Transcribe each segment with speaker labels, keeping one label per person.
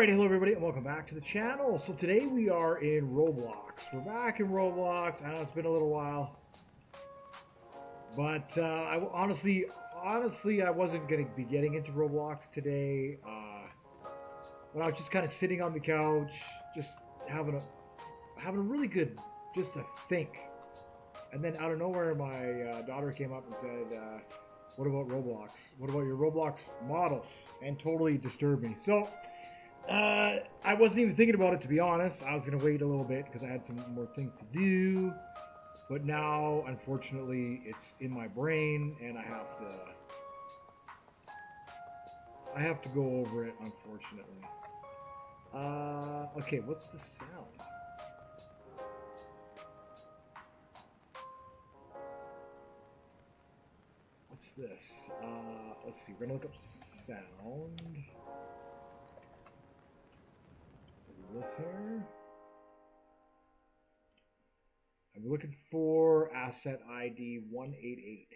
Speaker 1: Alright, hello everybody and welcome back to the channel. So today we are in Roblox. We're back in Roblox. I know it's been a little while. But honestly, I wasn't going to be getting into Roblox today. But I was just kind of sitting on the couch, just having a really good, just to think. And then out of nowhere, my daughter came up and said, what about Roblox? What about your Roblox models? And totally disturbed me. So, I wasn't even thinking about it, to be honest. I was going to wait a little bit because I had some more things to do. But now, unfortunately, it's in my brain, and I have to go over it, unfortunately. Okay, what's the sound? What's this? Let's see, we're going to look up sound. This here. I'm looking for asset ID 188.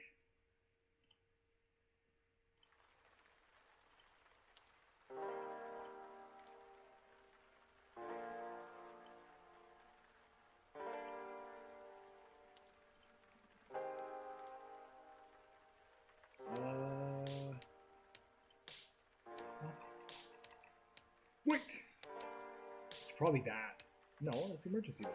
Speaker 1: Wait! It's probably that. No, that's the emergency light.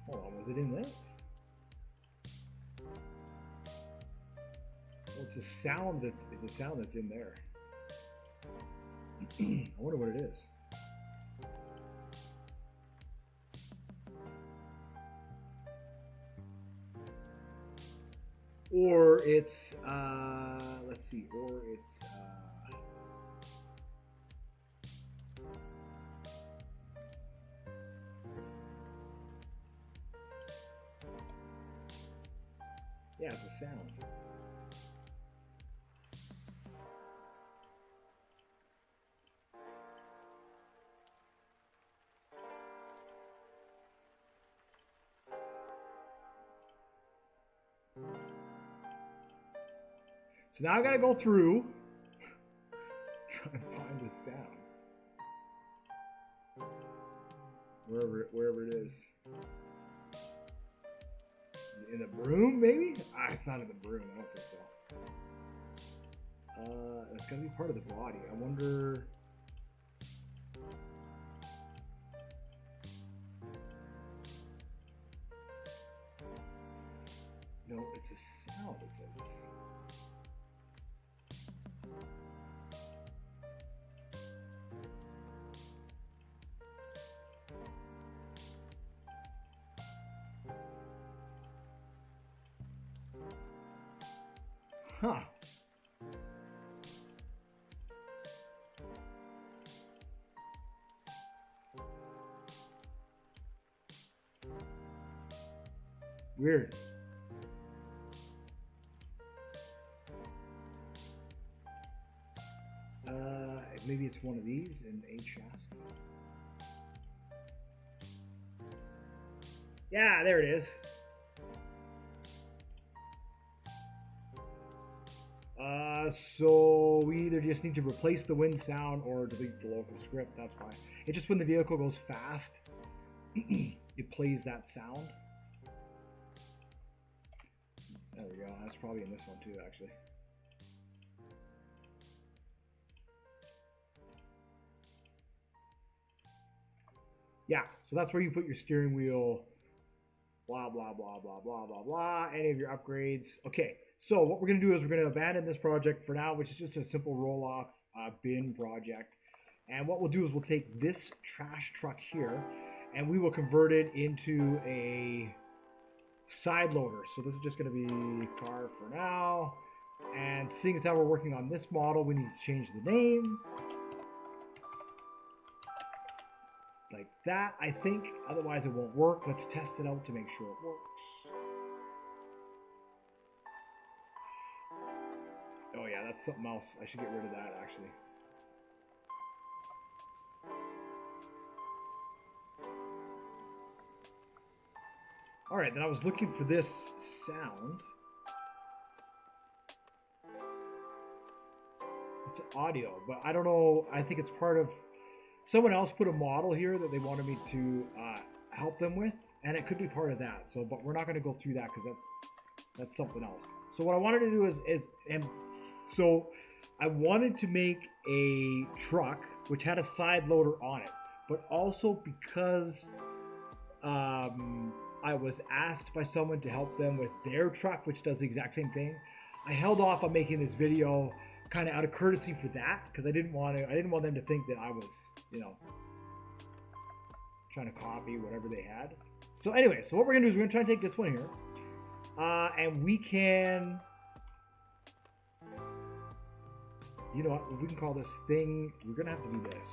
Speaker 1: Hold on, was it in this? Well, it's a sound that's in there. I wonder what it is. Or it's let's see, or it's yeah, it's a sound. So now I gotta go through, try and find the sound. Wherever it is. In the broom, maybe? It's not in the broom, I don't think so. It's gonna be part of the body. I wonder. No, it's a sound, it says. Huh. Weird. Maybe it's one of these in A chassis. Yeah, there it is. So we either just need to replace the wind sound or delete the local script. That's fine. It's just when the vehicle goes fast, it plays that sound. There we go. That's probably in this one too, actually. Yeah, so that's where you put your steering wheel, blah, blah, blah, blah, blah, blah, blah, any of your upgrades. Okay, so what we're going to do is we're going to abandon this project for now, which is just a simple roll-off bin project. And what we'll do is we'll take this trash truck here, and we will convert it into a side loader. So this is just going to be car for now. And seeing as how we're working on this model, we need to change the name. Like that, I think. Otherwise it won't work. Let's test it out to make sure it works. Oh yeah, that's something else. I should get rid of that actually. All right, then I was looking for this sound. It's audio, but I don't know. I think it's part of someone else put a model here that they wanted me to help them with, and it could be part of that. So, but we're not going to go through that because that's something else. So what I wanted to do so I wanted to make a truck which had a side loader on it, but also because I was asked by someone to help them with their truck, which does the exact same thing. I held off on making this video kind of out of courtesy for that, because I didn't want them to think that I was, trying to copy whatever they had. So anyway, so what we're gonna do is we're gonna try and take this one here, and we can, you know what, we can call this thing. We're gonna have to do this.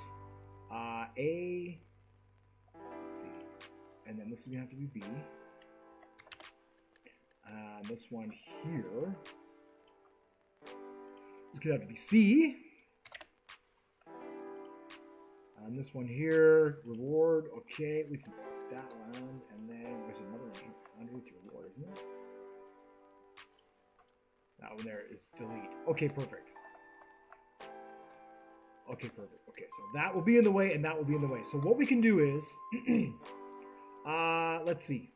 Speaker 1: Let's see, and then this is gonna have to be B. This one here. It's gonna have to be C. And this one here, reward, okay, we can put that one, and then there's another one here underneath reward, isn't it? That one there is delete. Okay, perfect. Okay, perfect. Okay, so that will be in the way, and that will be in the way. So what we can do is, let's see.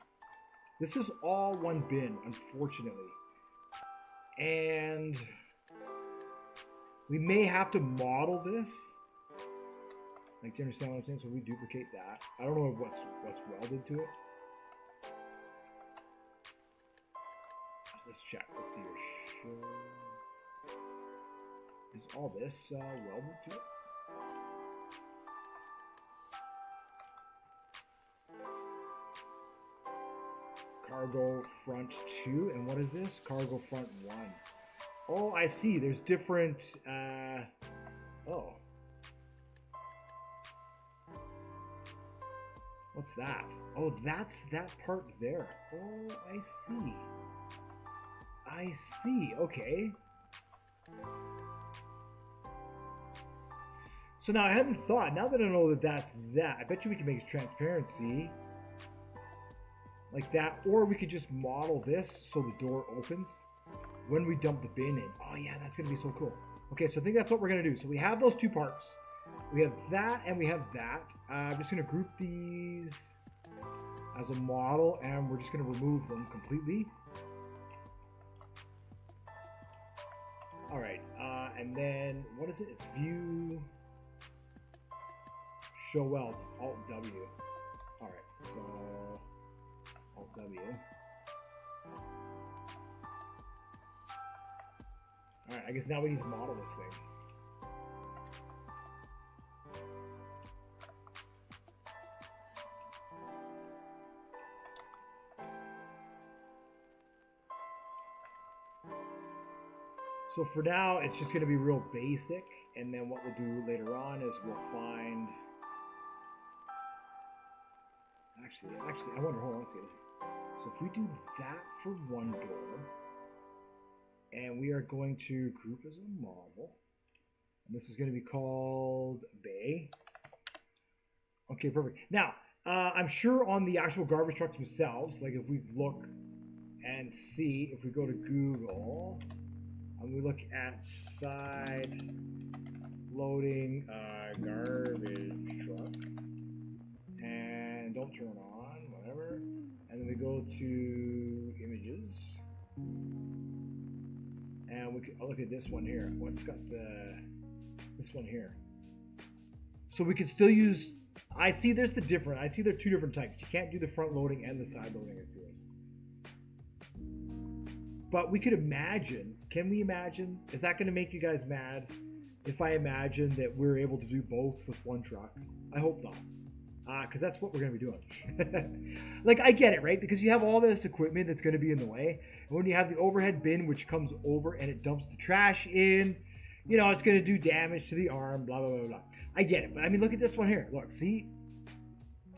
Speaker 1: This is all one bin, unfortunately. And we may have to model this. Like, do you understand what I'm saying? So we duplicate that. I don't know what's welded to it. Let's check. Let's see here. Is all this welded to it? Cargo front 2, and what is this? Cargo front 1. Oh, I see. There's different. Oh. What's that? Oh, that's that part there. Oh, I see. I see. Okay. So now I hadn't thought. Now that I know that that's that, I bet you we can make transparency like that, or we could just model this so the door opens when we dump the bin in. Oh yeah, that's gonna be so cool. Okay, so I think that's what we're gonna do. So we have those two parts. We have that and we have that. I'm just gonna group these as a model, and we're just gonna remove them completely. All right, and then what is it? It's view, show welds. It's Alt W. All right, so Alt W. All right, I guess now we need to model this thing. So for now, it's just going to be real basic, and then what we'll do later on is we'll find. Actually, I wonder. Hold on, let's see. So if we do that for one door, and we are going to group as a model, and this is going to be called Bay. Okay, perfect. Now, I'm sure on the actual garbage trucks themselves, like if we look and see, if we go to Google. And we look at side loading garbage truck, and don't turn on, whatever. And then we go to images, and we can look at this one here. What's got this one here? So we can still use. I see there's the different. I see there are two different types. You can't do the front loading and the side loading. I see this. But we could imagine, can we imagine, is that going to make you guys mad if I imagine that we're able to do both with one truck? I hope not, because that's what we're going to be doing. Like, I get it, right? Because you have all this equipment that's going to be in the way. And when you have the overhead bin, which comes over and it dumps the trash in, you know, it's going to do damage to the arm, blah, blah, blah, blah. I get it. But, I mean, look at this one here. Look, see?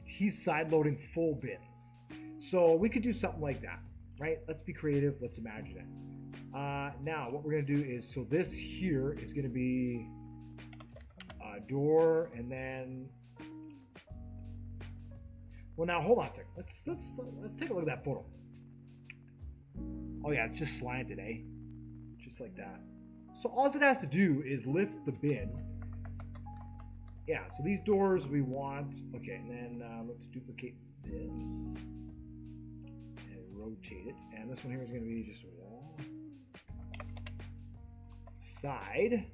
Speaker 1: He's side loading full bins. So we could do something like that. Right? Let's be creative. Let's imagine it. Now what we're gonna do is, so this here is gonna be a door, and then, well, now hold on a second. Let's take a look at that photo. Oh yeah, it's just slanted, eh? Just like that. So all it has to do is lift the bin. Yeah, so these doors we want. Okay, and then let's duplicate this and rotate it. And this one here is going to be just a wall. Side.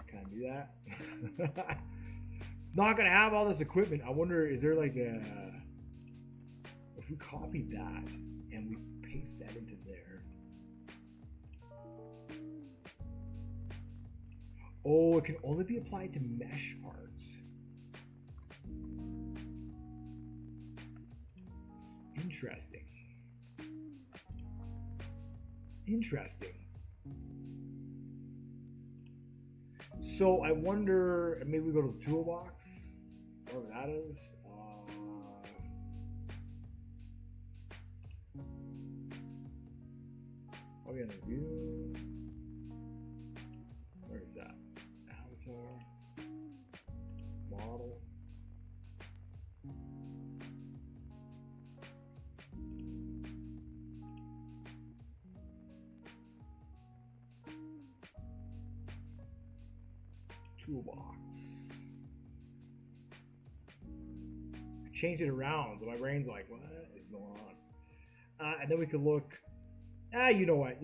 Speaker 1: Can I do that? It's not going to have all this equipment. I wonder, is there like a... If we copy that and we paste that into there. Oh, it can only be applied to mesh parts. Interesting. Interesting. So I wonder, maybe we go to the toolbox, whatever that is. Probably under view. Where is that? Avatar. Model. Toolbox. Change it around, so my brain's like, what is going on? And then we could look. You know what?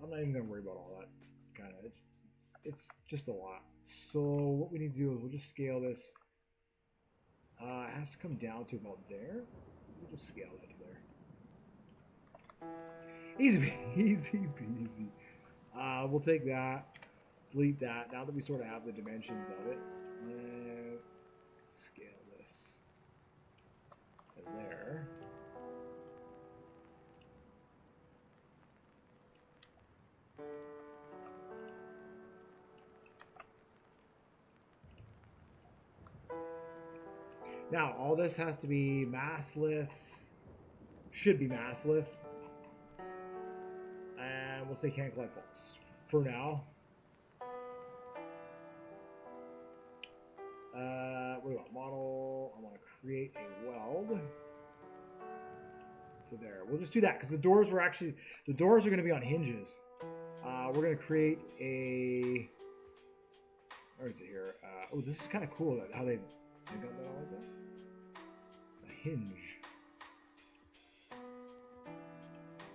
Speaker 1: I'm not even gonna worry about all that. Kind of, it's just a lot. So what we need to do is we'll just scale this. It has to come down to about there. We'll just scale it to there. Easy, easy peasy. We'll take that, delete that. Now that we sort of have the dimensions of it, scale this to there. Now, all this has to be massless, should be massless, and we'll say can't collect faults for now. What do we want? Model, I want to create a weld. So there, we'll just do that, because the doors are going to be on hinges. We're going to create a, where is it here? Oh, this is kind of cool, how they got that all like that. A hinge.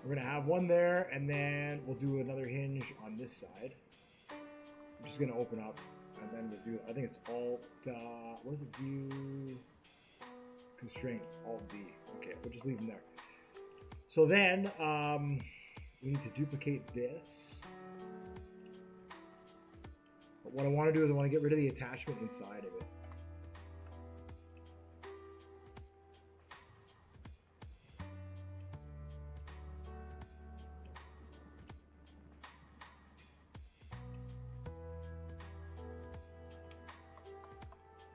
Speaker 1: We're gonna have one there, and then we'll do another hinge on this side. I'm just gonna open up, and then we'll do. I think it's Alt. What is it? View constraints. Alt D. Okay, we'll just leave them there. So then we need to duplicate this. But what I want to do is I want to get rid of the attachment inside of it.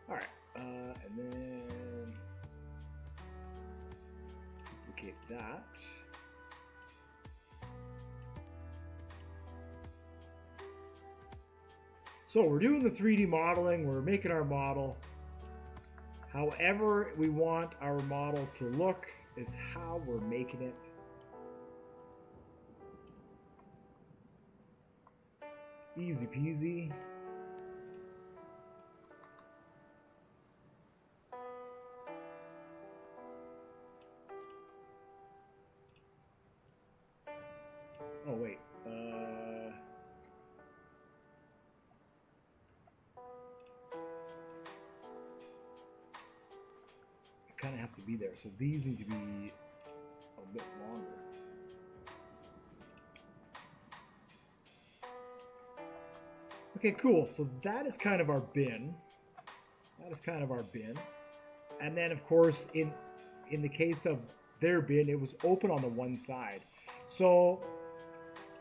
Speaker 1: Alright, and then duplicate that. So we're doing the 3D modeling, we're making our model. However we want our model to look is how we're making it. Easy peasy. Oh wait, it kind of has to be there, so these need to be a bit longer. Okay, cool, so that is kind of our bin. And then of course, in the case of their bin, it was open on the one side. So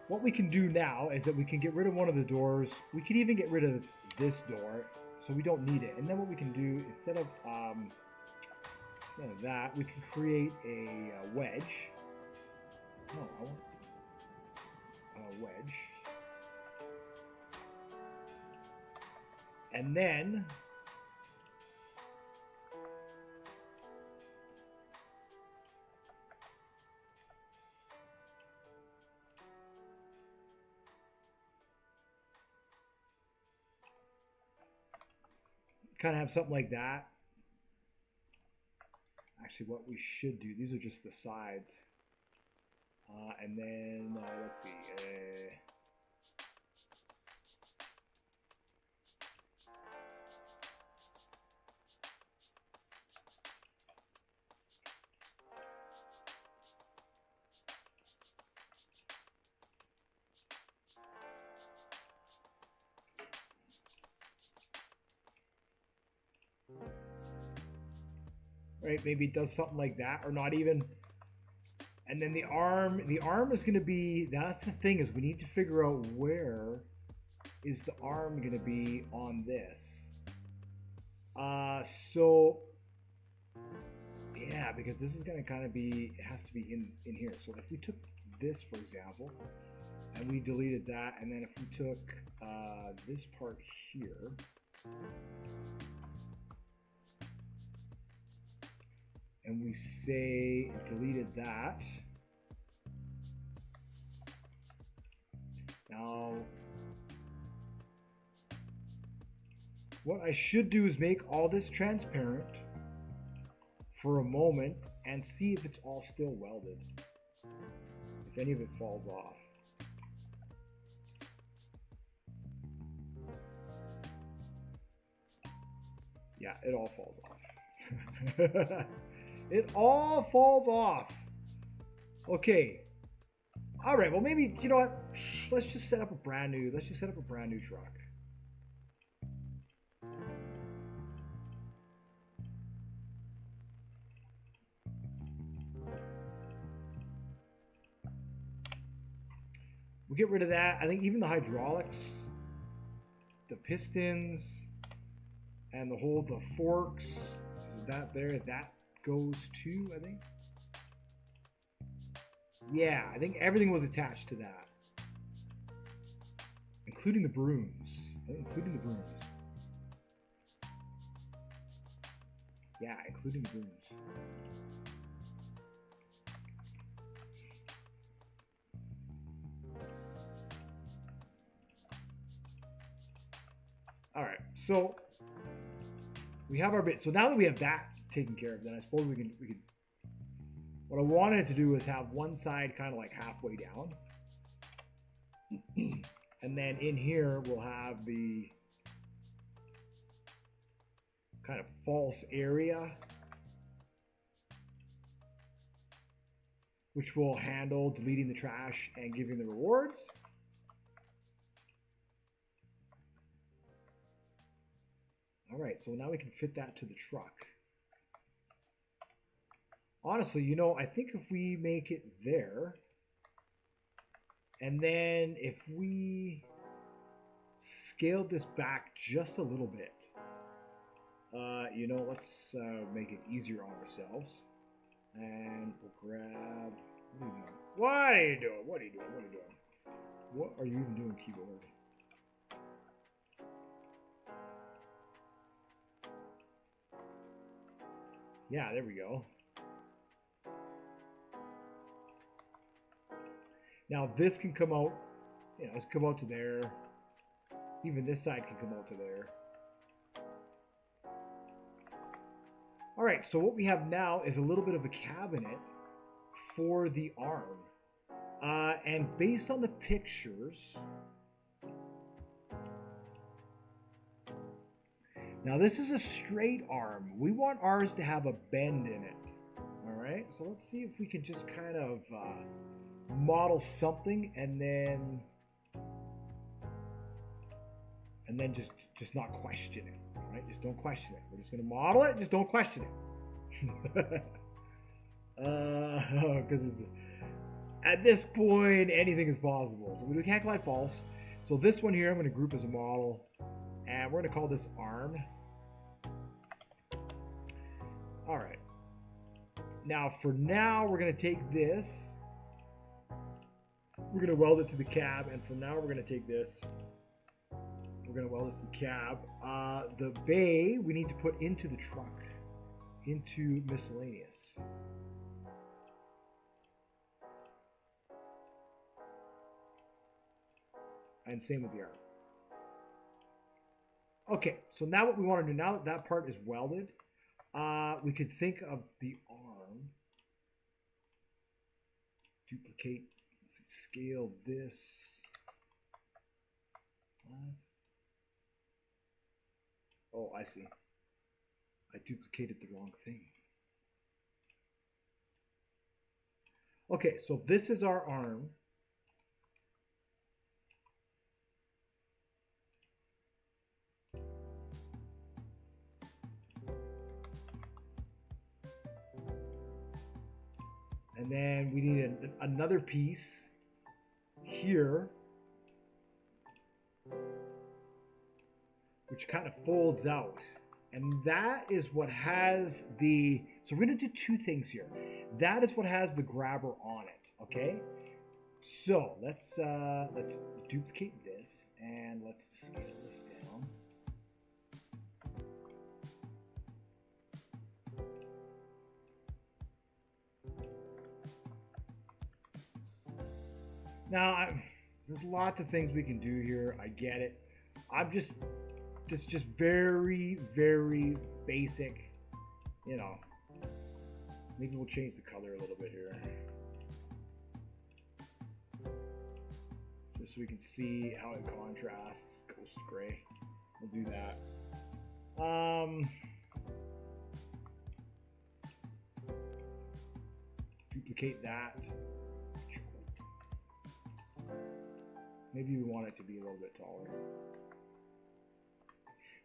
Speaker 1: what we can do now is that we can get rid of one of the doors. We can even get rid of this door, so we don't need it. And then what we can do, instead of None of that. We can create a wedge. No, I want a wedge. And then kind of have something like that. Actually, what we should do, these are just the sides. And then, let's see. Right, maybe it does something like that, or not even. And then the arm is going to be, that's the thing, is we need to figure out where is the arm going to be on this. So, yeah, because this is going to kind of be, it has to be in here. So if we took this, for example, and we deleted that, and then if we took this part here, and we say deleted that. Now, what I should do is make all this transparent for a moment and see if it's all still welded. If any of it falls off. Yeah, it all falls off. It all falls off. Okay. All right. Well, maybe, you know what? Let's just set up a brand new truck. We'll get rid of that. I think even the hydraulics, the pistons, and the forks, that there, that goes to, I think. Yeah, I think everything was attached to that. Including the brooms. Yeah, including the brooms. Alright, so we have our bit. So now that we have that taken care of, then I suppose we can what I wanted to do was have one side kind of like halfway down. And then in here we'll have the kind of false area, which will handle deleting the trash and giving the rewards. All right, so now we can fit that to the truck. Honestly, you know, I think if we make it there, and then if we scaled this back just a little bit, you know, let's make it easier on ourselves. And we'll grab, what are you doing? What are you even doing, keyboard? Yeah, there we go. Now this can come out, you know, let's come out to there. Even this side can come out to there. All right, so what we have now is a little bit of a cabinet for the arm. And based on the pictures, now this is a straight arm. We want ours to have a bend in it. All right, so let's see if we can just kind of model something and then just not question it. All right, just don't question it. We're just gonna model it, just don't question it. Because at this point anything is possible. So we do can't collide false. So this one here I'm going to group as a model, and we're going to call this arm. All right. Now, for now, we're going to take this. We're going to weld it to the cab, and for now, we're going to take this. We're going to weld it to the cab. The bay, we need to put into the truck, into miscellaneous. And same with the arm. Okay, so now what we want to do, now that that part is welded, we could think of the arm. Duplicate, scale this. Oh, I see. I duplicated the wrong thing. Okay, so this is our arm. And then we need another piece here, which kind of folds out. And that is what has the, so we're going to do two things here. That is what has the grabber on it, okay? So let's duplicate this and let's scale this down. Now, there's lots of things we can do here. I get it. It's just very, very basic. You know, maybe we'll change the color a little bit here, just so we can see how it contrasts. Ghost gray. We'll do that. Duplicate that. Maybe we want it to be a little bit taller.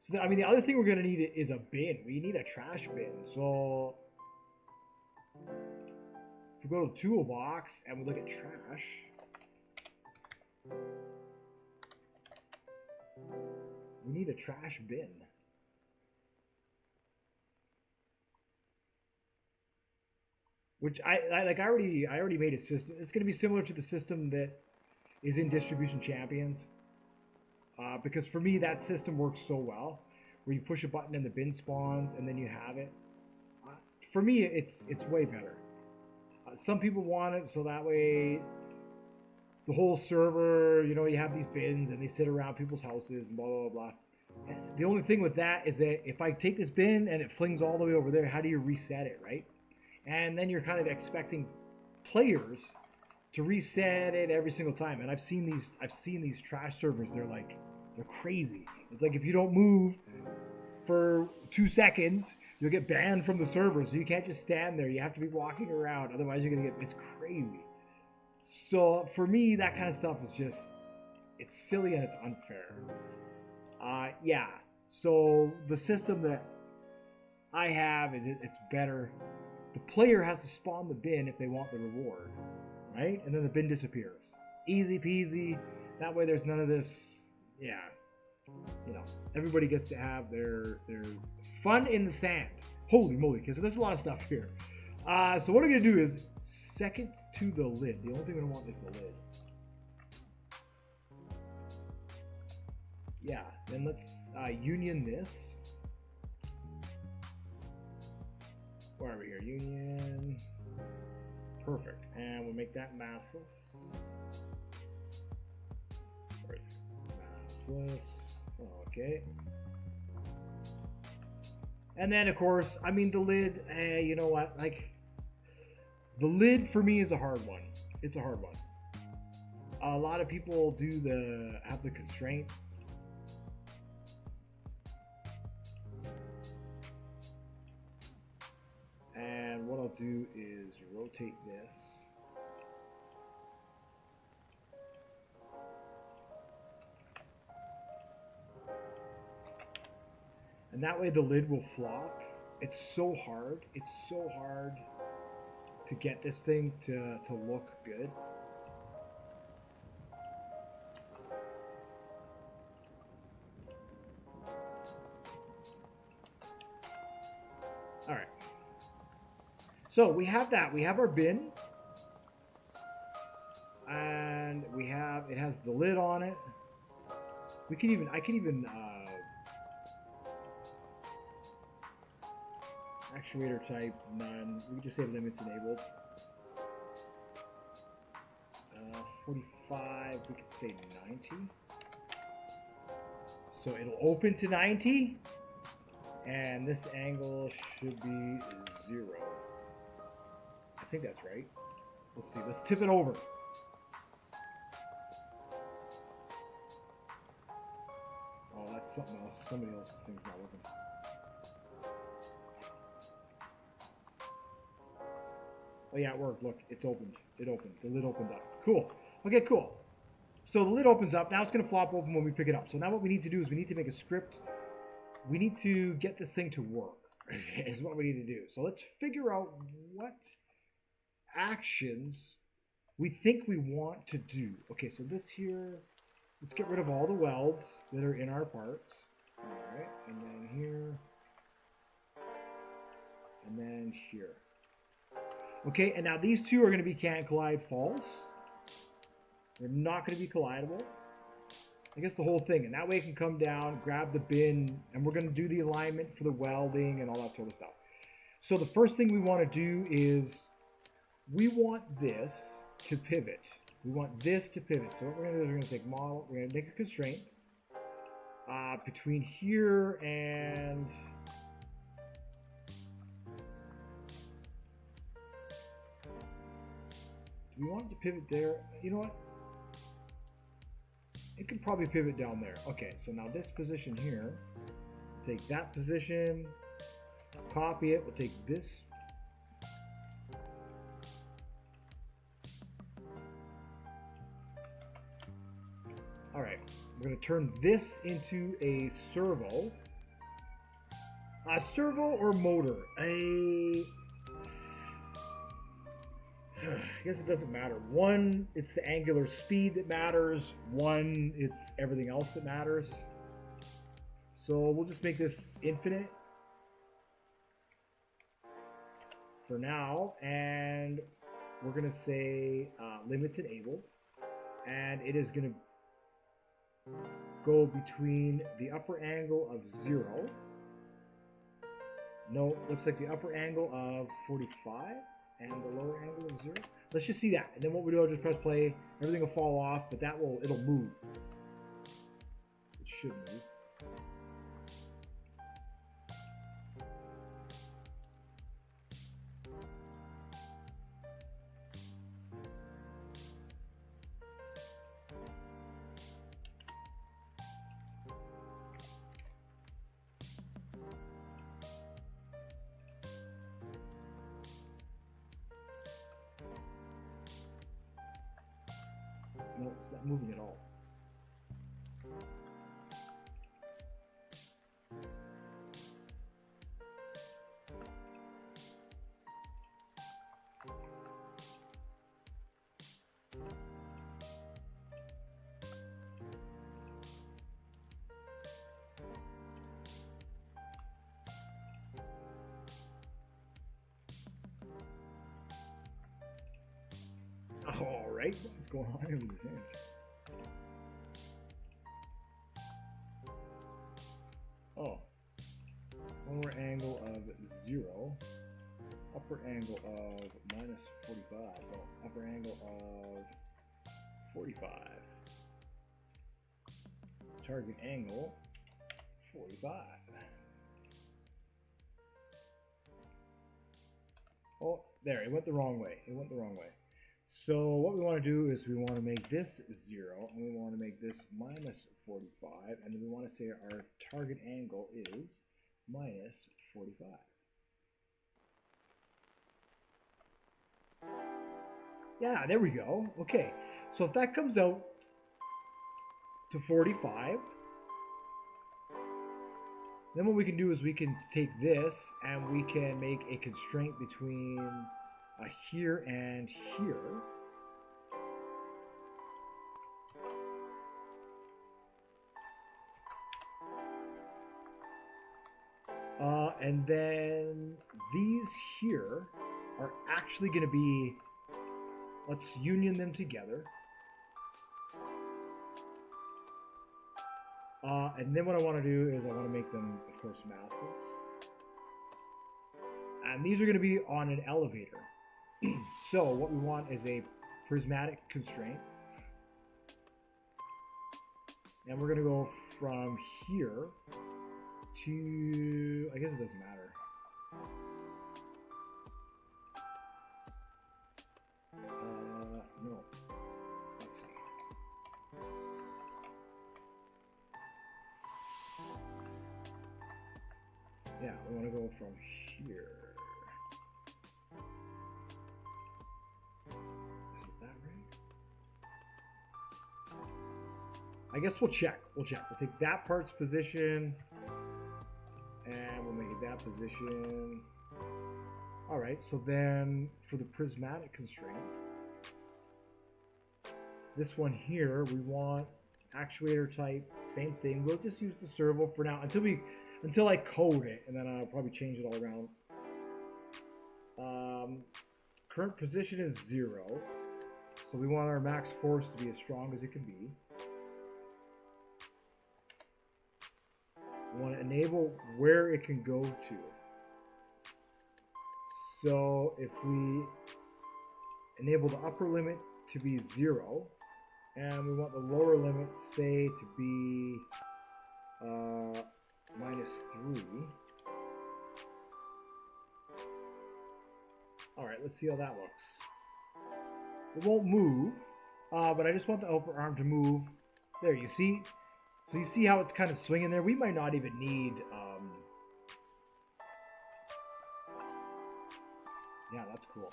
Speaker 1: So, I mean, the other thing we're going to need is a bin. We need a trash bin. So, if we go to the toolbox and we look at trash, we need a trash bin. Which I already made a system. It's going to be similar to the system that is in Distribution Champions, because for me that system works so well, where you push a button and the bin spawns and then you have it. For me, it's way better. Some people want it so that way the whole server, you know, you have these bins and they sit around people's houses and blah blah blah. And the only thing with that is that if I take this bin and it flings all the way over there, how do you reset it, right? And then you're kind of expecting players to reset it every single time. And I've seen these trash servers. They're crazy. It's like if you don't move for 2 seconds, you'll get banned from the server. So you can't just stand there. You have to be walking around. Otherwise, you're gonna get. It's crazy. So for me, that kind of stuff is just, it's silly and it's unfair. Yeah. So the system that I have it's better. The player has to spawn the bin if they want the reward. Right? And then the bin disappears. Easy peasy. That way there's none of this, yeah. You know, everybody gets to have their fun in the sand. Holy moly, so there's a lot of stuff here. So what I'm going to do is second to the lid. The only thing we don't want is the lid. Yeah, then let's union this. Where are we here? Union. Perfect. And we'll make that massless. Massless. Okay. And then, of course, I mean, the lid, you know what? Like, the lid for me is a hard one. It's a hard one. A lot of people have the constraint. And what I'll do is rotate this. And that way the lid will flop. It's so hard. It's so hard to get this thing to look good. All right. So we have that. We have our bin. And we have, it has the lid on it. We can even, I can even, actuator type, none. We can just say limits enabled. 45, we could say 90. So it'll open to 90. And this angle should be 0. I think that's right. Let's see, let's tip it over. Oh, that's something else. Somebody else's thing's not working. Oh yeah, it worked. Look, it's opened. It opened. The lid opened up. Cool. Okay, cool. So the lid opens up. Now it's going to flop open when we pick it up. So now what we need to do is we need to make a script. We need to get this thing to work. Is what we need to do. So let's figure out what actions we think we want to do. Okay, so this here, let's get rid of all the welds that are in our parts. Alright, and then here, and then here. Okay, and now these two are going to be can't collide false. They're not going to be collidable. I guess the whole thing, and that way it can come down, grab the bin, and we're going to do the alignment for the welding and all that sort of stuff. So the first thing we want to do is we want this to pivot. We want this to pivot. So what we're going to do is we're going to take model, we're going to make a constraint between here and do we want it to pivot there? You know what? It can probably pivot down there. Okay, so now this position here, take that position, copy it, we'll take this. All right, we're gonna turn this into a servo. A servo or motor? I guess it doesn't matter. One, it's the angular speed that matters. One, it's everything else that matters. So we'll just make this infinite for now. And we're going to say limits enabled. And it is going to go between the upper angle of 0. No, looks like the upper angle of 45. And the lower angle of 0. Let's just see that. And then what we do, I'll just press play. Everything will fall off, but that will, it'll move. It should move. No, it's not moving at all. All right, what's going on here with this thing? Oh, lower angle of 0, upper angle of minus 45. Oh, upper angle of 45. Target angle 45. Oh, there, it went the wrong way. It went the wrong way. So what we want to do is we want to make this 0, and we want to make this minus 45, and then we want to say our target angle is minus 45. Yeah, there we go. Okay, so if that comes out to 45, then what we can do is we can take this and we can make a constraint between here and here. And then these here are actually going to be, let's union them together. And then what I want to do is I want to make them, of course, masses. And these are going to be on an elevator. So what we want is a prismatic constraint. And we're going to go from here to, I guess it doesn't matter. No. Let's see. Yeah, we want to go from here. Is that right? I guess we'll check. We'll take that part's position and we'll make it that position. All right, so then for the prismatic constraint, this one here, we want actuator type, same thing. We'll just use the servo for now until I code it, and then I'll probably change it all around. Current position is 0, so we want our max force to be as strong as it can be. We want to enable where it can go to. So if we enable the upper limit to be 0, and we want the lower limit, say, to be -3. Alright, let's see how that looks. It won't move, but I just want the upper arm to move. There, you see? So you see how it's kind of swinging there? We might not even need... yeah, that's cool.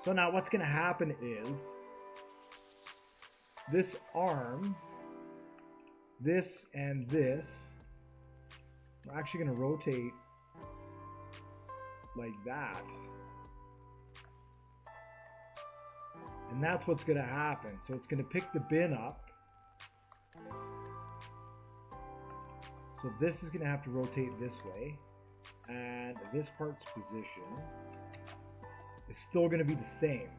Speaker 1: So now what's going to happen is this arm, this and this, we're actually going to rotate like that. And that's what's going to happen. So it's going to pick the bin up. So this is going to have to rotate this way. And this part's position is still going to be the same.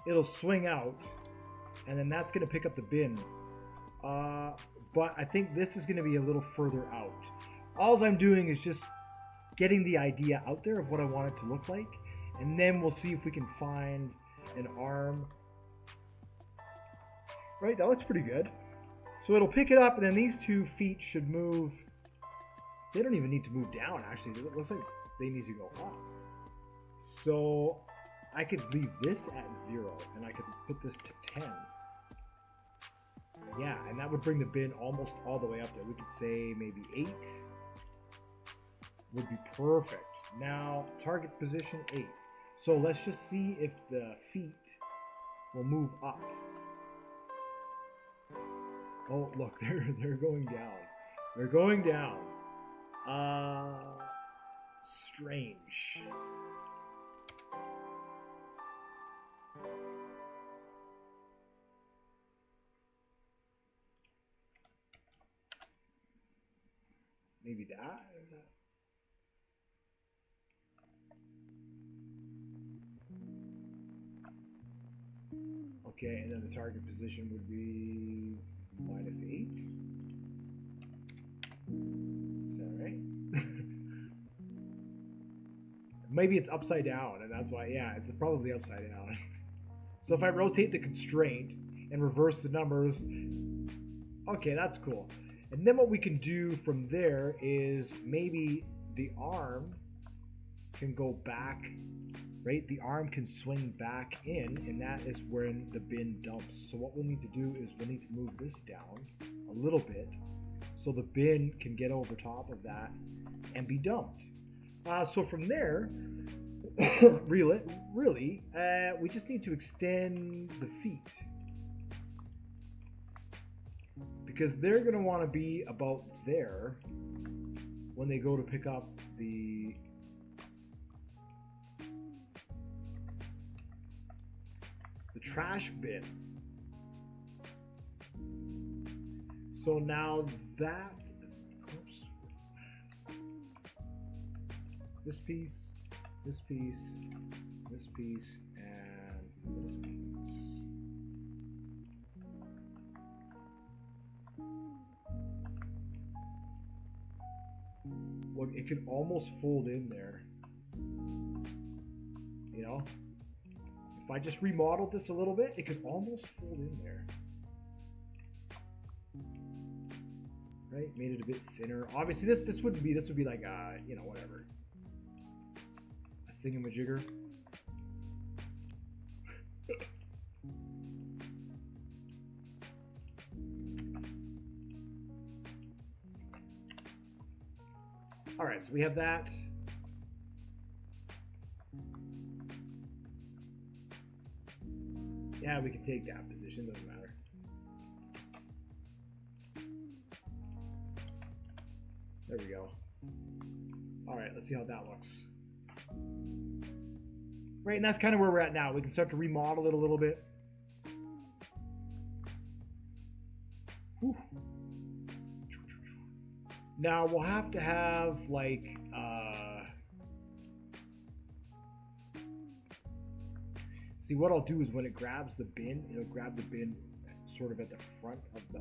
Speaker 1: It'll swing out, and then that's going to pick up the bin. But I think this is going to be a little further out. All I'm doing is just getting the idea out there of what I want it to look like, and then we'll see if we can find an arm. Right, that looks pretty good. So it'll pick it up, and then these 2 feet should move. They don't even need to move down, actually. It looks like they need to go up. So I could leave this at 0, and I could put this to 10. Yeah, and that would bring the bin almost all the way up there. We could say maybe 8 would be perfect. Now, target position 8. So let's just see if the feet will move up. Oh, look, they're going down. They're going down. Strange. Maybe that? Is that? Okay, and then the target position would be -8. Is that right? Maybe it's upside down, and that's why, yeah, it's probably upside down. So if I rotate the constraint and reverse the numbers, okay, that's cool. And then what we can do from there is maybe the arm can go back, right? The arm can swing back in, and that is when the bin dumps. So what we'll need to do is we'll need to move this down a little bit so the bin can get over top of that and be dumped. So from there, really, we just need to extend the feet, because they're going to want to be about there when they go to pick up the trash bin. So now that, oops, this piece, this piece, this piece, and this piece. Look, it can almost fold in there. You know? If I just remodeled this a little bit, it could almost fold in there. Right? Made it a bit thinner. Obviously, this would be like you know, whatever. A thingamajigger. All right, so we have that. Yeah, we can take that position, doesn't matter. There we go. All right, let's see how that looks. Right, and that's kind of where we're at now. We can start to remodel it a little bit. Whew. Now we'll have to have like see, what I'll do is when it grabs the bin, it'll grab the bin sort of at the front of the,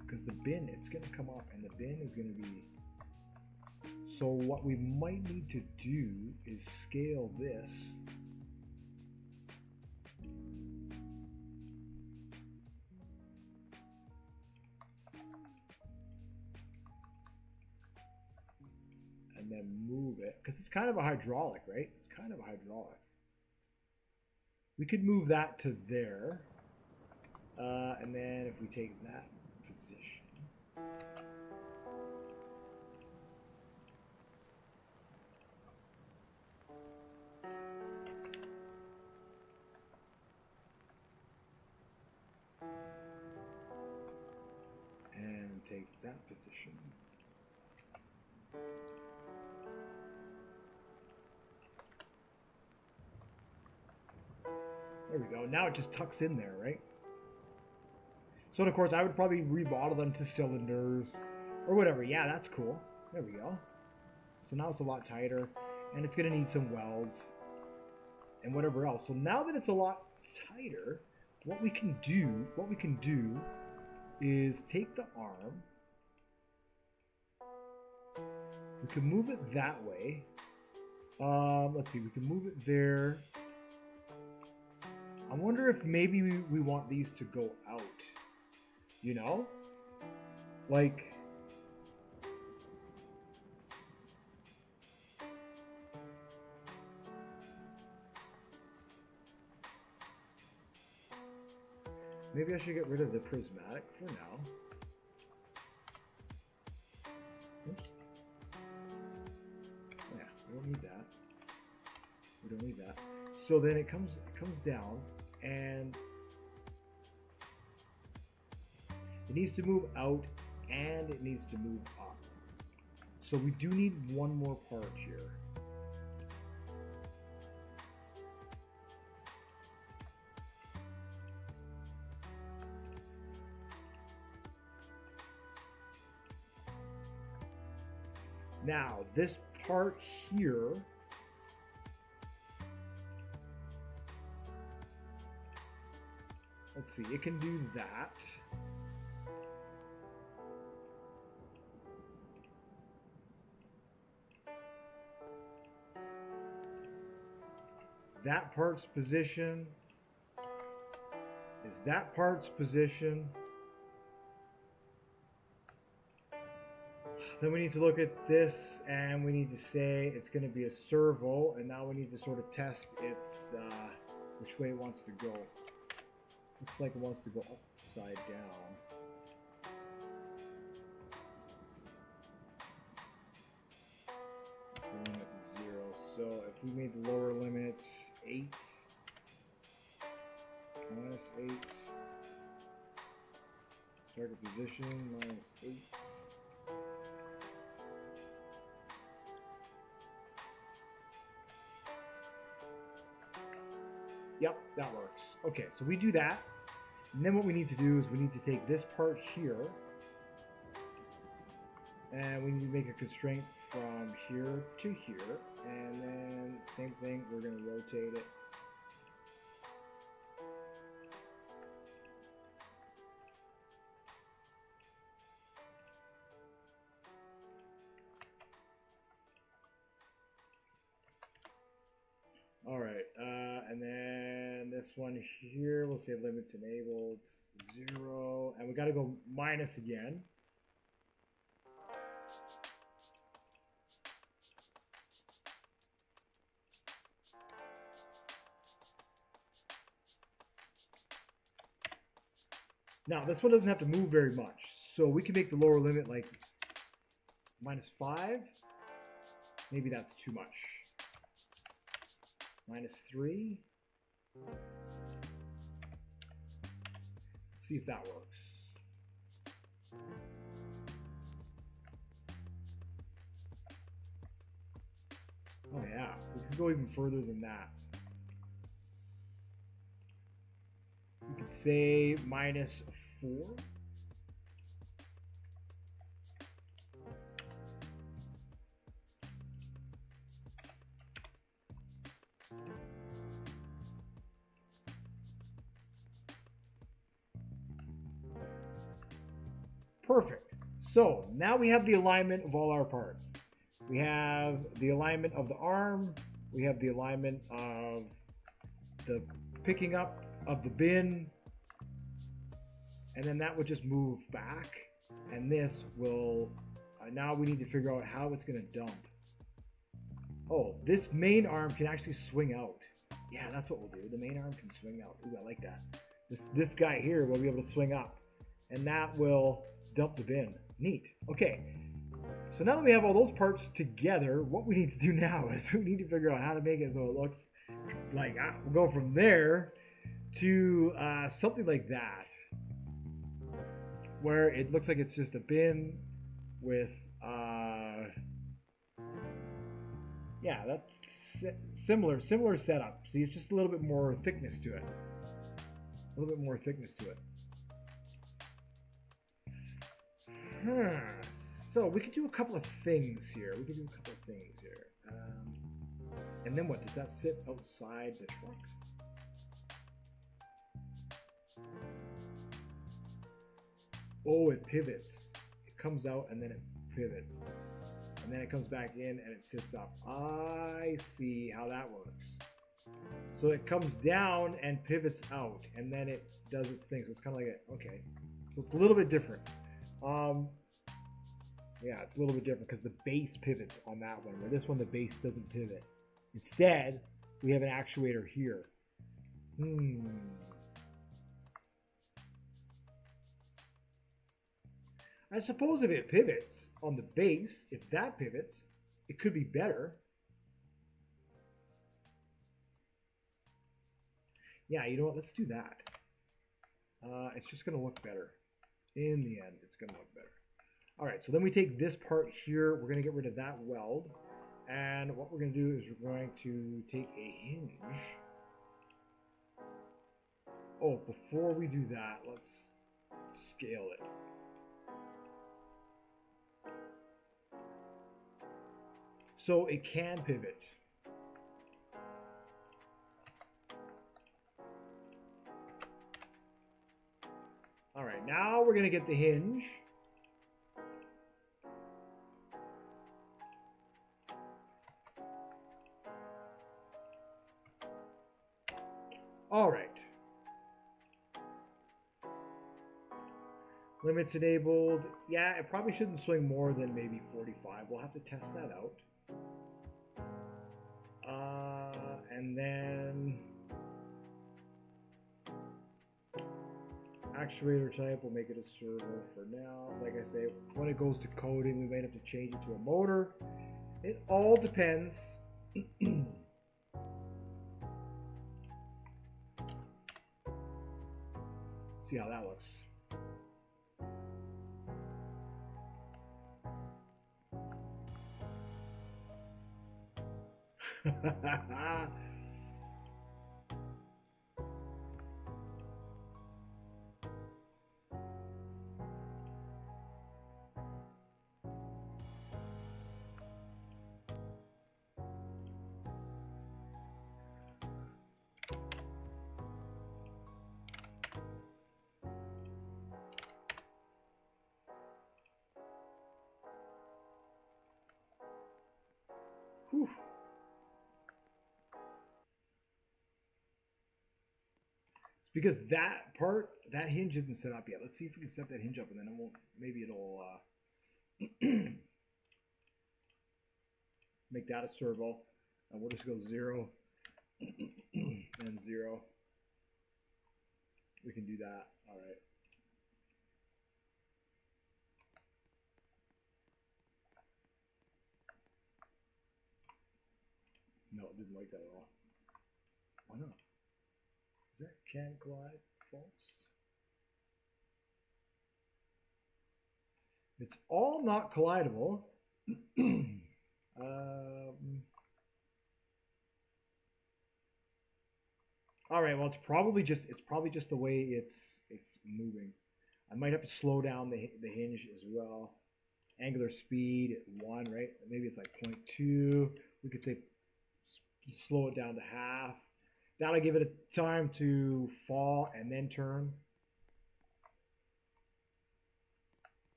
Speaker 1: because the bin, it's going to come up and the bin is going to be, so what we might need to do is scale this and then move it, because it's kind of a hydraulic, right? It's kind of a hydraulic. We could move that to there, and then if we take that position, and take that position. There we go. Now it just tucks in there, right? So, of course, I would probably remodel them to cylinders or whatever. Yeah, that's cool. There we go. So now it's a lot tighter, and it's going to need some welds and whatever else. So now that it's a lot tighter, what we can do is take the arm. We can move it that way. Let's see. We can move it there. I wonder if maybe we want these to go out, you know? Like, maybe I should get rid of the prismatic for now. Oops. Yeah, we don't need that. We don't need that. So then it comes down, and it needs to move out and it needs to move up. So we do need one more part here. Now, this part here, let's see, it can do that. That part's position is that part's position. Then we need to look at this and we need to say it's going to be a servo, and now we need to sort of test its which way it wants to go. Looks like it wants to go upside down. Limit 0. So if we made the lower limit 8 minus 8, target position minus 8. Yep, that works. Okay, so we do that. And then what we need to do is we need to take this part here And we need to make a constraint from here to here. And then same thing, we're going to rotate it. All right, and then this one here, we'll say limits enabled 0, and we got to go minus again. Now, this one doesn't have to move very much, so we can make the lower limit like -5. Maybe that's too much. -3. See if that works. Oh yeah, we could go even further than that. We could say -4. Perfect. So now we have the alignment of all our parts. We have the alignment of the arm. We have the alignment of the picking up of the bin. And then that would just move back. And this will, now we need to figure out how it's going to dump. Oh, this main arm can actually swing out. Yeah, that's what we'll do. The main arm can swing out. Ooh, I like that. This guy here will be able to swing up. And that will dump the bin. Neat. Okay. So now that we have all those parts together, what we need to do now is we need to figure out how to make it so it looks like, we'll go from there to something like that, where it looks like it's just a bin with, yeah, that's similar setup. See, it's just a little bit more thickness to it. A little bit more thickness to it. So we could do a couple of things here. And then what? Does that sit outside the truck? Oh, it pivots. It comes out and then it pivots. And then it comes back in and it sits up. I see how that works. So it comes down and pivots out, and then it does its thing. So it's kind of like okay. So it's a little bit different. Yeah, it's a little bit different because the base pivots on that one, where this one the base doesn't pivot. Instead, we have an actuator here. I suppose if it pivots on the base, if that pivots, it could be better. Yeah, you know what? Let's do that. It's just going to look better. In the end, it's going to look better. All right, so then we take this part here. We're going to get rid of that weld. And what we're going to do is we're going to take a hinge. Oh, before we do that, let's scale it. So it can pivot. All right, now we're going to get the hinge. All right. Limits enabled. Yeah, it probably shouldn't swing more than maybe 45. We'll have to test that out. And then actuator type, we'll make it a servo for now. Like I say, when it goes to coding, we might have to change it to a motor. It all depends. See how that looks. Whew. It's because that hinge isn't set up yet. Let's see if we can set that hinge up, and then it won't. Maybe it'll make that a servo, and we'll just go 0 and 0. We can do that. All right. No, it didn't like that at all. Why not? Is that can collide false? It's all not collidable. All right. Well, it's probably just the way it's moving. I might have to slow down the hinge as well. Angular speed at 1, right? Maybe it's like 0.2. We could say slow it down to half. That'll give it a time to fall and then turn.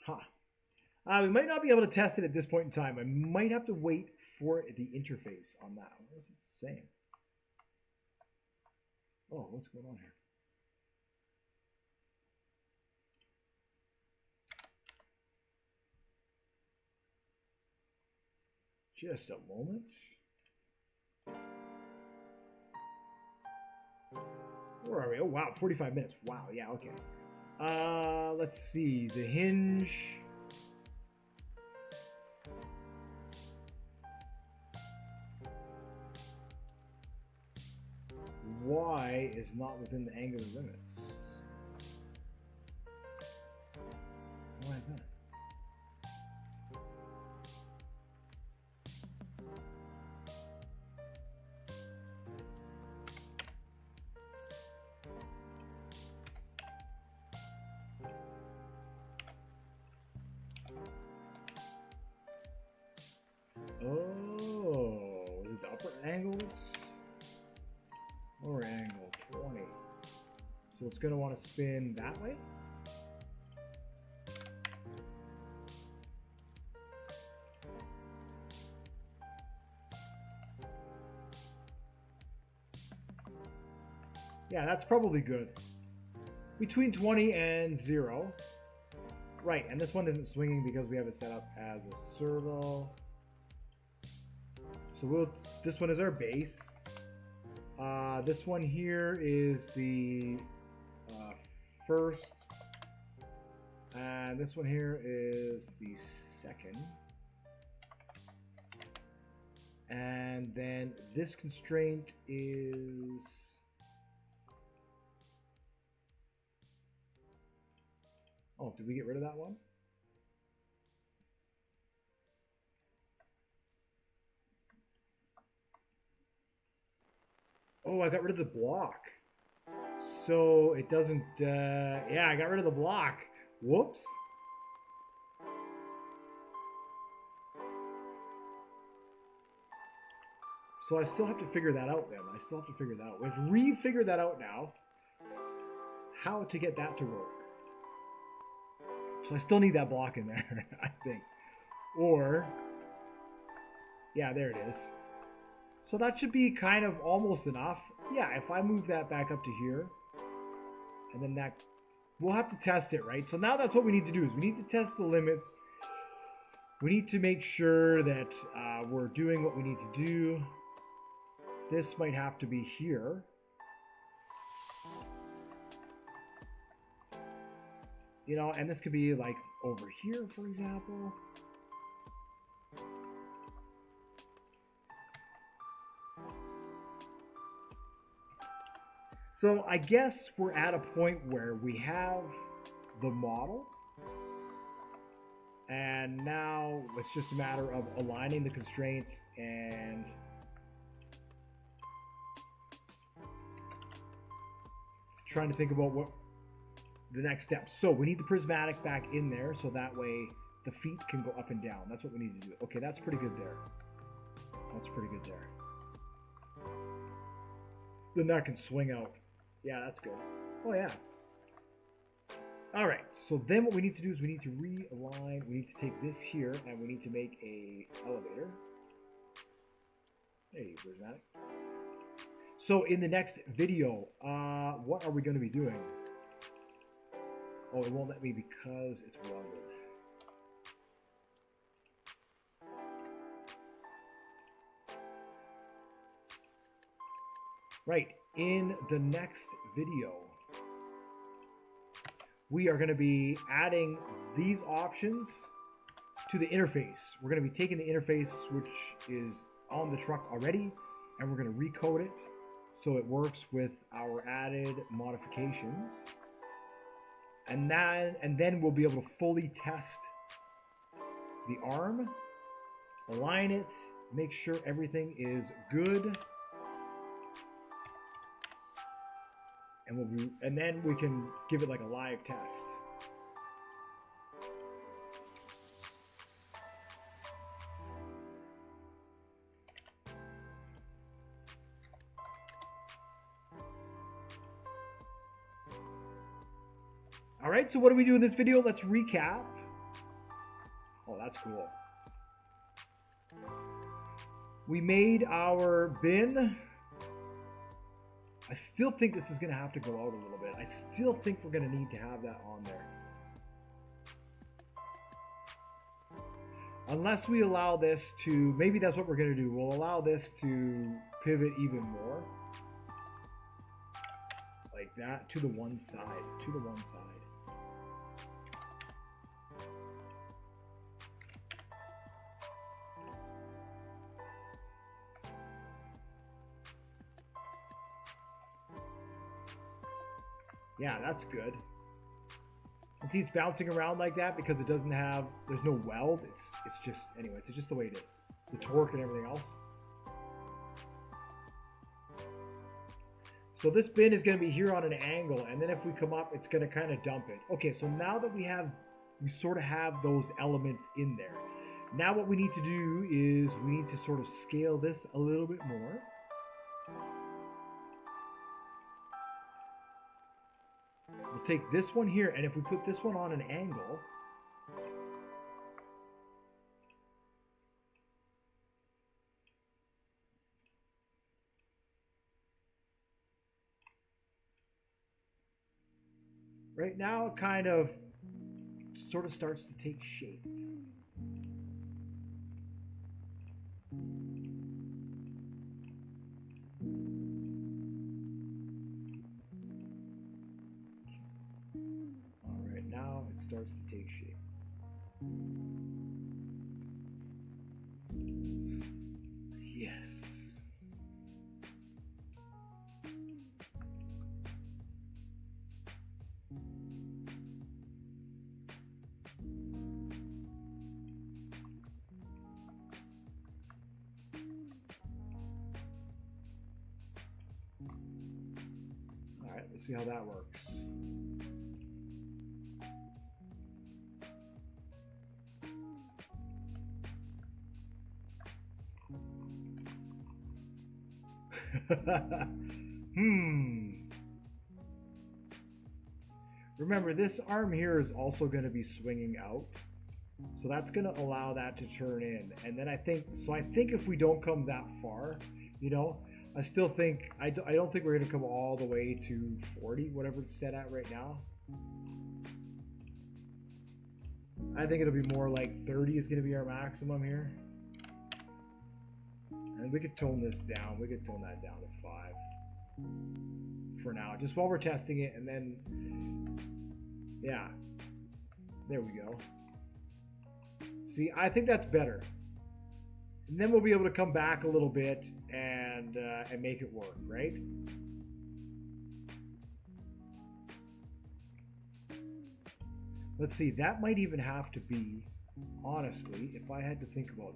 Speaker 1: Huh. We might not be able to test it at this point in time. I might have to wait for the interface on that. What is it saying? Oh, what's going on here? Just a moment. Where are we? Oh, wow, 45 minutes. Wow, yeah, okay. Let's see. The hinge. Y is not within the angular limits. Why is that? Oh, is it the upper angles? Lower angle, 20. So it's going to want to spin that way? Yeah, that's probably good. Between 20 and 0. Right, and this one isn't swinging because we have it set up as a servo. So this one is our base. This one here is the first, and this one here is the second. And then this constraint is oh, did we get rid of that one? Oh, I got rid of the block. So it doesn't, yeah, I got rid of the block. Whoops. So I still have to figure that out then. I still have to figure that out. We have to re-figure that out now. How to get that to work. So I still need that block in there, I think. Or, yeah, there it is. So that should be kind of almost enough. Yeah, if I move that back up to here, and then that, we'll have to test it, right? So now that's what we need to do, is we need to test the limits. We need to make sure that we're doing what we need to do. This might have to be here. You know, and this could be like over here, for example. So I guess we're at a point where we have the model, and now it's just a matter of aligning the constraints and trying to think about what the next step. So we need the prismatic back in there so that way the feet can go up and down. That's what we need to do. Okay, that's pretty good there. That's pretty good there. Then that can swing out. Yeah, that's good. Oh, yeah. All right, so then what we need to do is we need to realign. We need to take this here and we need to make a elevator. Hey, where's that? So in the next video, what are we going to be doing? Oh, it won't let me because it's rugged. Right, in the next video, we are going to be adding these options to the interface. We're going to be taking the interface, which is on the truck already, and we're going to recode it so it works with our added modifications. And then we'll be able to fully test the arm, align it, make sure everything is good. And then we can give it like a live test. All right, so what do we do in this video? Let's recap. Oh, that's cool. We made our bin. I still think this is going to have to go out a little bit. I still think we're going to need to have that on there. Unless we allow this to, maybe that's what we're going to do. We'll allow this to pivot even more. Like that, to the one side, to the one side. Yeah, that's good. And see, it's bouncing around like that because it doesn't have, there's no weld. It's just, anyways, it's just the way it is. The torque and everything else. So this bin is going to be here on an angle, and then if we come up, it's going to kind of dump it. Okay, so now that we sort of have those elements in there. Now what we need to do is we need to sort of scale this a little bit more. We'll take this one here, and if we put this one on an angle, right now it kind of sort of starts to take shape. Starts to take shape. Yes. All right, let's see how that works. Remember, this arm here is also going to be swinging out, so that's going to allow that to turn in. And then I think if we don't come that far, you know, I still think I don't think we're going to come all the way to 40, whatever it's set at right now. I think it'll be more like 30 is going to be our maximum here. And we could tone this down. We could tone that down to 5 for now, just while we're testing it. And then, yeah, there we go. See, I think that's better. And then we'll be able to come back a little bit and make it work, right? Let's see, that might even have to be, honestly, if I had to think about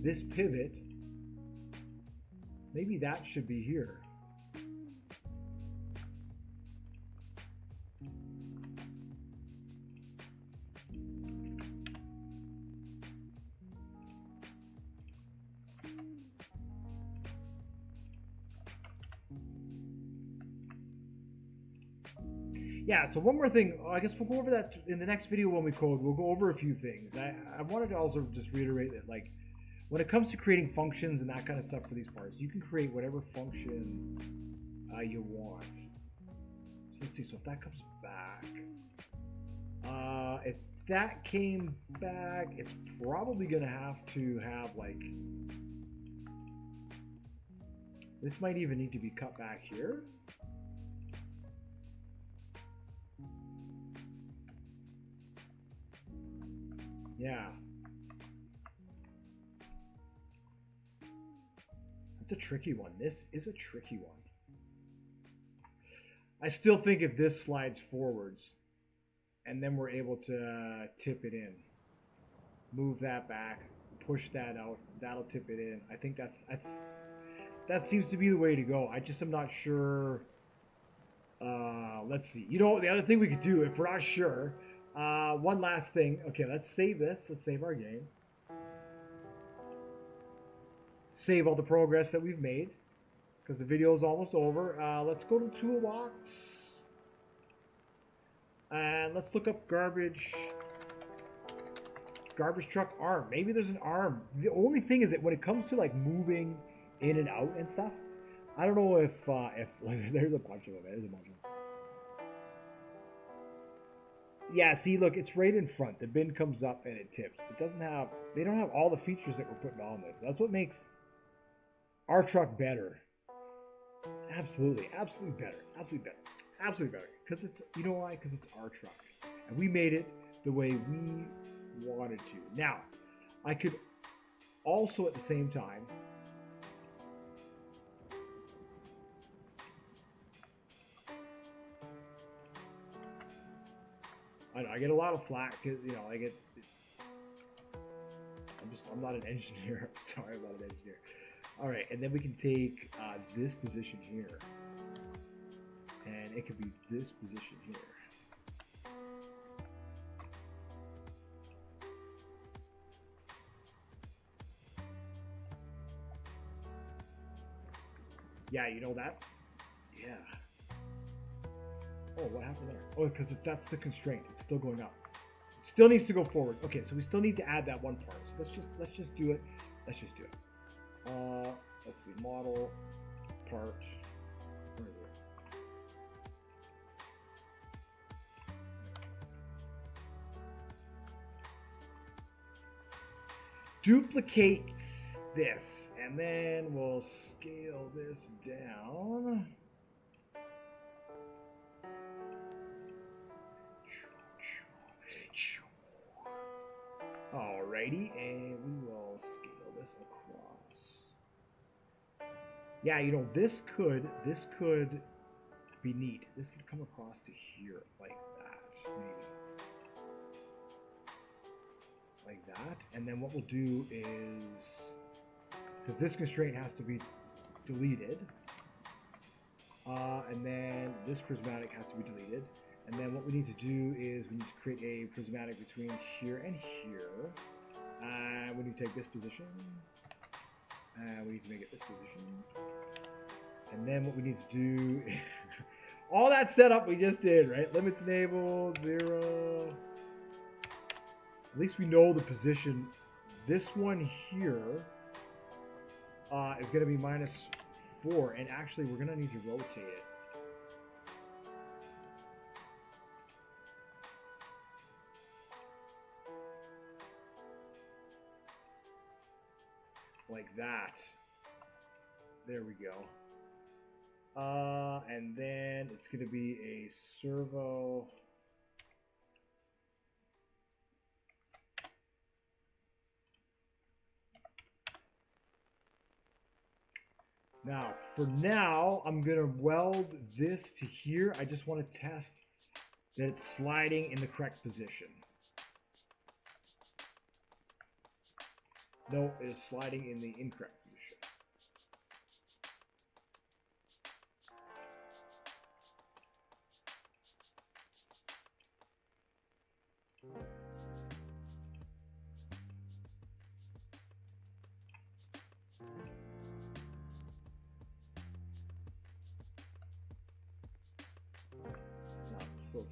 Speaker 1: this pivot, maybe that should be here. Yeah, so one more thing. I guess we'll go over that in the next video when we code. We'll go over a few things. I wanted to also just reiterate that, like, when it comes to creating functions and that kind of stuff for these parts, you can create whatever function you want. So let's see. So if that comes back, if that came back, it's probably going to have like, this might even need to be cut back here. Yeah. It's a tricky one. This is a tricky one. I still think if this slides forwards and then we're able to tip it in, move that back, push that out, that'll tip it in. I think that seems to be the way to go. I just am not sure. Let's see. You know, the other thing we could do if we're not sure, one last thing. Okay, let's save this. Let's save our game. Save all the progress that we've made because the video is almost over. Let's go to Toolbox and let's look up garbage truck arm. Maybe there's an arm. The only thing is that when it comes to like moving in and out and stuff, I don't know if like, there's a bunch of them. There's a bunch of them. Yeah, see, look, it's right in front. The bin comes up and it tips. It doesn't have. They don't have all the features that we're putting on this. That's what makes our truck better. Absolutely, absolutely better. Absolutely better. Absolutely better. Because it's, you know why? Because it's our truck, and we made it the way we wanted to. Now, I could also at the same time. I get a lot of flack because, you know, I'm not an engineer. I'm sorry, I'm not an engineer. All right, and then we can take this position here, and it could be this position here. Yeah, you know that? Yeah. Oh, what happened there? Oh, because if that's the constraint, it's still going up. It still needs to go forward. Okay, so we still need to add that one part. So let's just do it. Let's just do it. Let's see, model, part. Where is it? Duplicate this, and then we'll scale this down. Alrighty, and we will scale this across. Yeah, you know, this could be neat. This could come across to here like that, maybe. Like that, and then what we'll do is, because this constraint has to be deleted, and then this prismatic has to be deleted. And then what we need to do is we need to create a prismatic between here and here. We need to take this position. We need to make it this position. And then what we need to do, all that setup we just did, right? Limits enabled, 0. At least we know the position. This one here is going to be -4. And actually, we're going to need to rotate it. Like that. There we go. And then it's going to be a servo. Now, for now, I'm going to weld this to here. I just want to test that it's sliding in the correct position. No, it is sliding in the incorrect position. No, still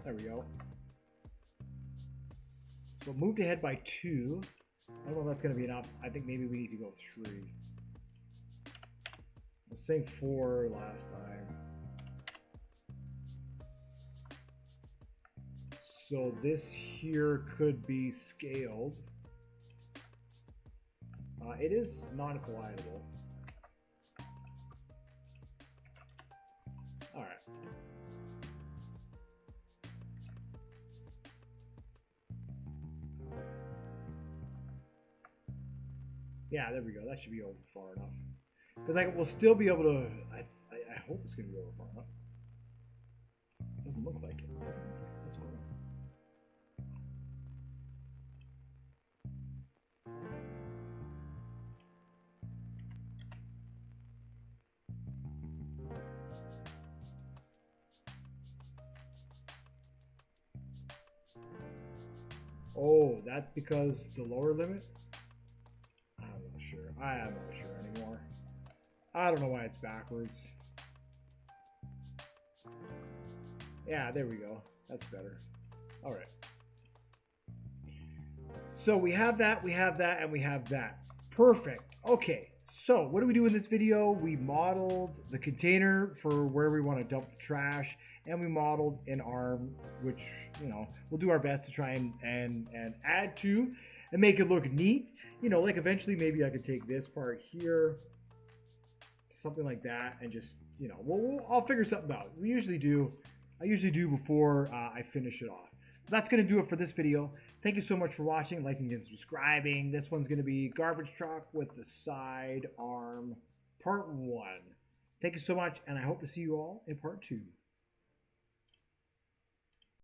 Speaker 1: There we go. So moved ahead by 2. I don't know if that's going to be enough. I think maybe we need to go 3. I was saying 4 last time. So this here could be scaled. It is non-collidable. Alright. Yeah, there we go. That should be over far enough. Because we'll still be able to... I hope it's going to be over far enough. Doesn't look like it. Doesn't look like it. What's going on? Oh, that's because the lower limit? I'm not sure. I am not sure anymore. I don't know why it's backwards. Yeah, there we go. That's better. Alright. So we have that, and we have that. Perfect. Okay, so what do we do in this video? We modeled the container for where we want to dump the trash, and we modeled an arm, which, you know, we'll do our best to try and add to and make it look neat. You know, like eventually maybe I could take this part here, something like that, and just, you know, I'll figure something out. I usually do before I finish it off. That's going to do it for this video. Thank you so much for watching, liking, and subscribing. This one's going to be garbage truck with the side arm, part 1. Thank you so much, and I hope to see you all in part 2.